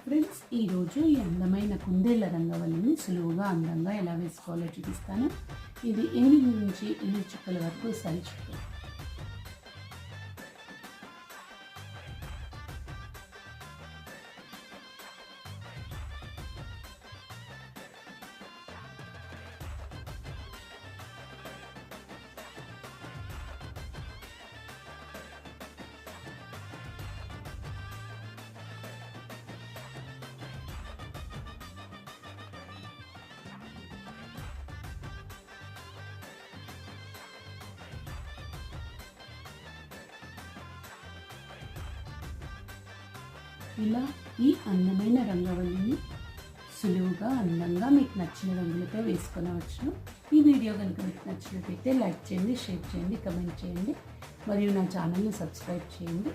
Friends, ఈరోజు ఈ అందమైన కుందేళ్ల రంగవల్లిని సులువుగా అందంగా ఎలా వేసుకోవాలో చూపిస్తాను. ఇది 8 నుంచి 8 చుక్కల వరకు సరి చుక్కలు. ఇలా ఈ అందమైన రంగవల్లిని సులువుగా అందంగా మీకు నచ్చిన రంగులతో వేసుకొనవచ్చు. ఈ వీడియో కనుక మీకు నచ్చినట్లయితే లైక్ చేయండి, షేర్ చేయండి, కమెంట్ చేయండి మరియు నా ఛానల్ని సబ్స్క్రైబ్ చేయండి.